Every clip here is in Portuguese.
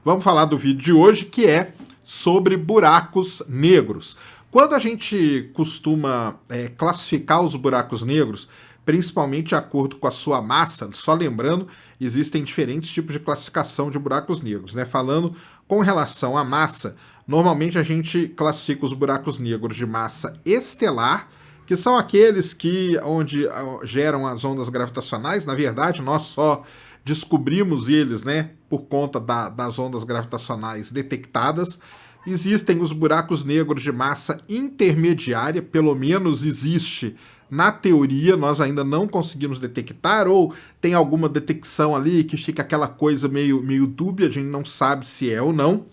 vamos falar do vídeo de hoje, que é sobre buracos negros. Quando a gente costuma classificar os buracos negros, principalmente de acordo com a sua massa, só lembrando, existem diferentes tipos de classificação de buracos negros, né? Falando com relação à massa, normalmente a gente classifica os buracos negros de massa estelar, que são aqueles onde geram as ondas gravitacionais. Na verdade, nós só descobrimos eles, né, por conta das ondas gravitacionais detectadas. Existem os buracos negros de massa intermediária, pelo menos existe na teoria, nós ainda não conseguimos detectar, ou tem alguma detecção ali que fica aquela coisa meio dúbia, a gente não sabe se é ou não,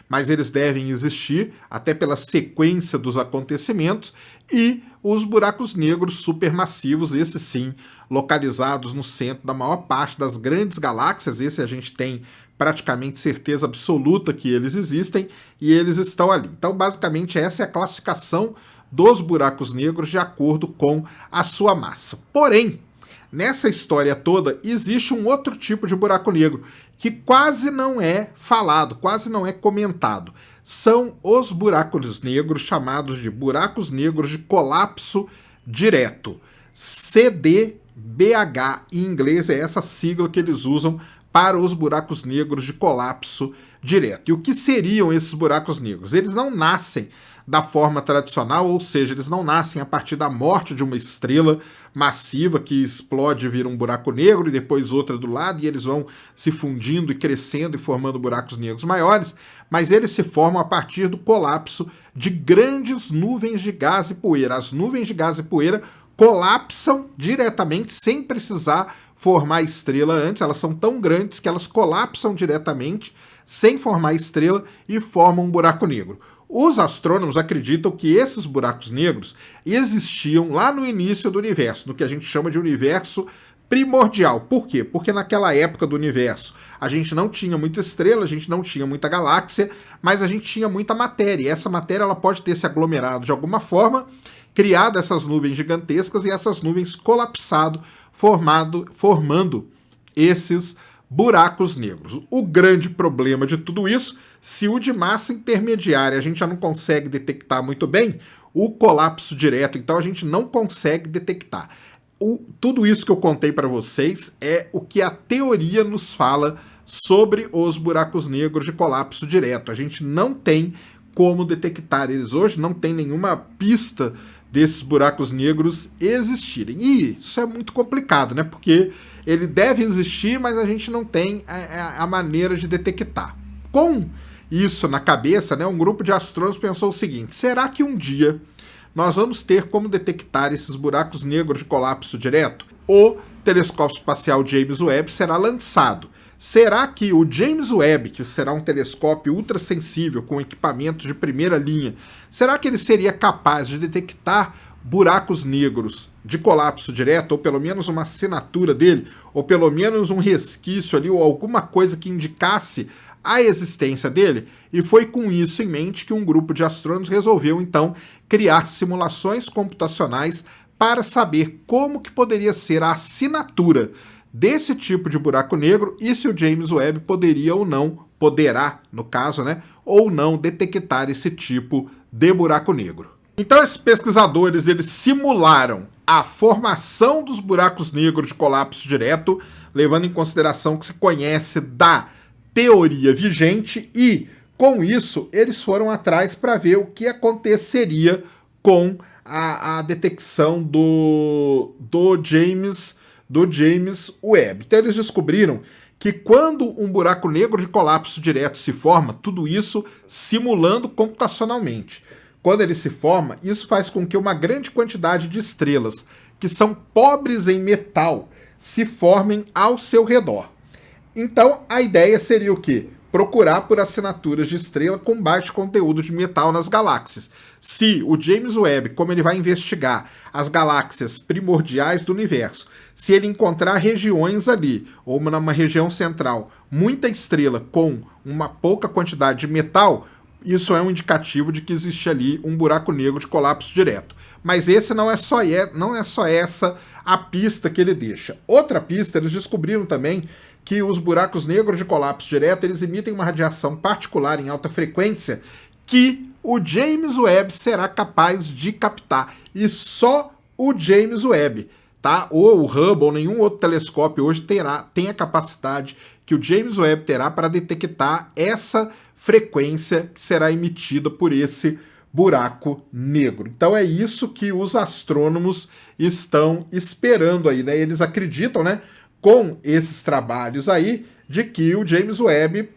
mas eles devem existir, até pela sequência dos acontecimentos, e os buracos negros supermassivos, esses sim, localizados no centro da maior parte das grandes galáxias, esse a gente tem praticamente certeza absoluta que eles existem, e eles estão ali. Então, basicamente, essa é a classificação dos buracos negros de acordo com a sua massa. Porém, nessa história toda, existe um outro tipo de buraco negro que quase não é falado, quase não é comentado. São os buracos negros chamados de buracos negros de colapso direto. CDBH, em inglês, é essa sigla que eles usam para os buracos negros de colapso direto. E o que seriam esses buracos negros? Eles não nascem da forma tradicional, ou seja, eles não nascem a partir da morte de uma estrela massiva que explode e vira um buraco negro e depois outra do lado, e eles vão se fundindo e crescendo e formando buracos negros maiores, mas eles se formam a partir do colapso de grandes nuvens de gás e poeira. As nuvens de gás e poeira colapsam diretamente sem precisar formar estrela antes, elas são tão grandes que elas colapsam diretamente sem formar estrela e formam um buraco negro. Os astrônomos acreditam que esses buracos negros existiam lá no início do universo, no que a gente chama de universo primordial. Por quê? Porque naquela época do universo a gente não tinha muita estrela, a gente não tinha muita galáxia, mas a gente tinha muita matéria. E essa matéria ela pode ter se aglomerado de alguma forma, criado essas nuvens gigantescas e essas nuvens colapsado, formando esses buracos negros. O grande problema de tudo isso, se o de massa intermediária a gente já não consegue detectar muito bem, o colapso direto, então a gente não consegue detectar. Tudo isso que eu contei para vocês é o que a teoria nos fala sobre os buracos negros de colapso direto. A gente não tem como detectar eles hoje, não tem nenhuma pista desses buracos negros existirem. E isso é muito complicado, né? Porque ele deve existir, mas a gente não tem a maneira de detectar. Com isso na cabeça, né, um grupo de astrônomos pensou o seguinte: será que um dia nós vamos ter como detectar esses buracos negros de colapso direto? O telescópio espacial James Webb será lançado. Será que o James Webb, que será um telescópio ultrassensível com equipamentos de primeira linha, será que ele seria capaz de detectar buracos negros de colapso direto, ou pelo menos uma assinatura dele, ou pelo menos um resquício ali, ou alguma coisa que indicasse a existência dele? E foi com isso em mente que um grupo de astrônomos resolveu, então, criar simulações computacionais para saber como que poderia ser a assinatura desse tipo de buraco negro e se o James Webb poderia ou não, poderá, no caso, né, ou não detectar esse tipo de buraco negro. Então esses pesquisadores, eles simularam a formação dos buracos negros de colapso direto, levando em consideração o que se conhece da teoria vigente, e com isso eles foram atrás para ver o que aconteceria com a detecção do James Webb. Então eles descobriram que quando um buraco negro de colapso direto se forma, tudo isso simulando computacionalmente, quando ele se forma, isso faz com que uma grande quantidade de estrelas que são pobres em metal se formem ao seu redor. Então a ideia seria o quê? Procurar por assinaturas de estrela com baixo conteúdo de metal nas galáxias. Se o James Webb, como ele vai investigar as galáxias primordiais do universo, se ele encontrar regiões ali, ou numa região central, muita estrela com uma pouca quantidade de metal, isso é um indicativo de que existe ali um buraco negro de colapso direto. Mas esse não é só essa a pista que ele deixa. Outra pista, eles descobriram também que os buracos negros de colapso direto, eles emitem uma radiação particular em alta frequência que o James Webb será capaz de captar. E só o James Webb, tá? Ou o Hubble, ou nenhum outro telescópio hoje tem a capacidade que o James Webb terá para detectar essa frequência que será emitida por esse buraco negro. Então é isso que os astrônomos estão esperando aí, né? Eles acreditam, né, com esses trabalhos aí, de que o James Webb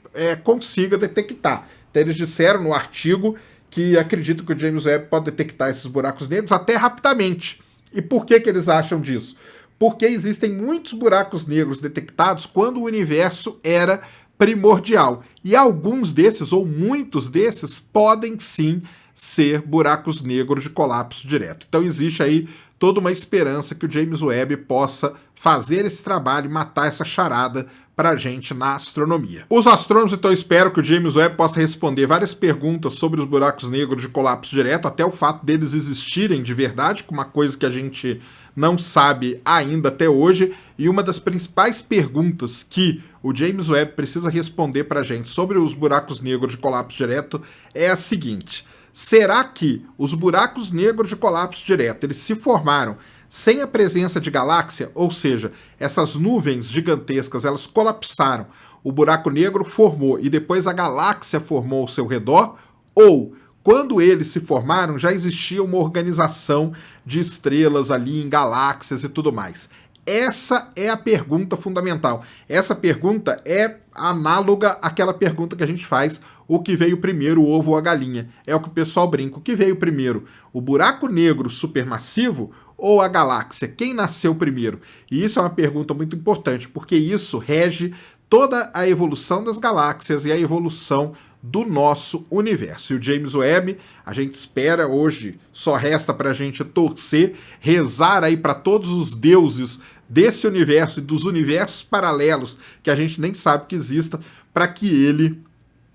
consiga detectar. Então eles disseram no artigo que acreditam que o James Webb pode detectar esses buracos negros até rapidamente. E por que eles acham disso? Porque existem muitos buracos negros detectados quando o universo era primordial. E alguns desses, ou muitos desses, podem sim ser buracos negros de colapso direto. Então existe aí toda uma esperança que o James Webb possa fazer esse trabalho e matar essa charada para a gente na astronomia. Os astrônomos então esperam que o James Webb possa responder várias perguntas sobre os buracos negros de colapso direto, até o fato deles existirem de verdade, que é uma coisa que a gente não sabe ainda até hoje, e uma das principais perguntas que o James Webb precisa responder para a gente sobre os buracos negros de colapso direto é a seguinte: será que os buracos negros de colapso direto eles se formaram sem a presença de galáxia? Ou seja, essas nuvens gigantescas, elas colapsaram, o buraco negro formou e depois a galáxia formou ao seu redor? Ou, quando eles se formaram, já existia uma organização de estrelas ali em galáxias e tudo mais? Essa é a pergunta fundamental. Essa pergunta é análoga àquela pergunta que a gente faz: o que veio primeiro, o ovo ou a galinha? É o que o pessoal brinca. O que veio primeiro, o buraco negro supermassivo ou a galáxia? Quem nasceu primeiro? E isso é uma pergunta muito importante, porque isso rege toda a evolução das galáxias e a evolução do nosso universo. E o James Webb, a gente espera hoje, só resta para a gente torcer, rezar aí para todos os deuses desse universo e dos universos paralelos que a gente nem sabe que existam, para que ele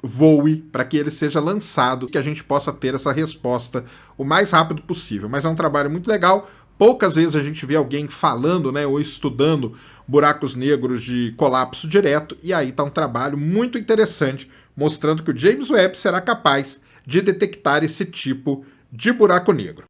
voe, para que ele seja lançado, que a gente possa ter essa resposta o mais rápido possível. Mas é um trabalho muito legal. Poucas vezes a gente vê alguém falando, né, ou estudando buracos negros de colapso direto, e aí está um trabalho muito interessante, mostrando que o James Webb será capaz de detectar esse tipo de buraco negro.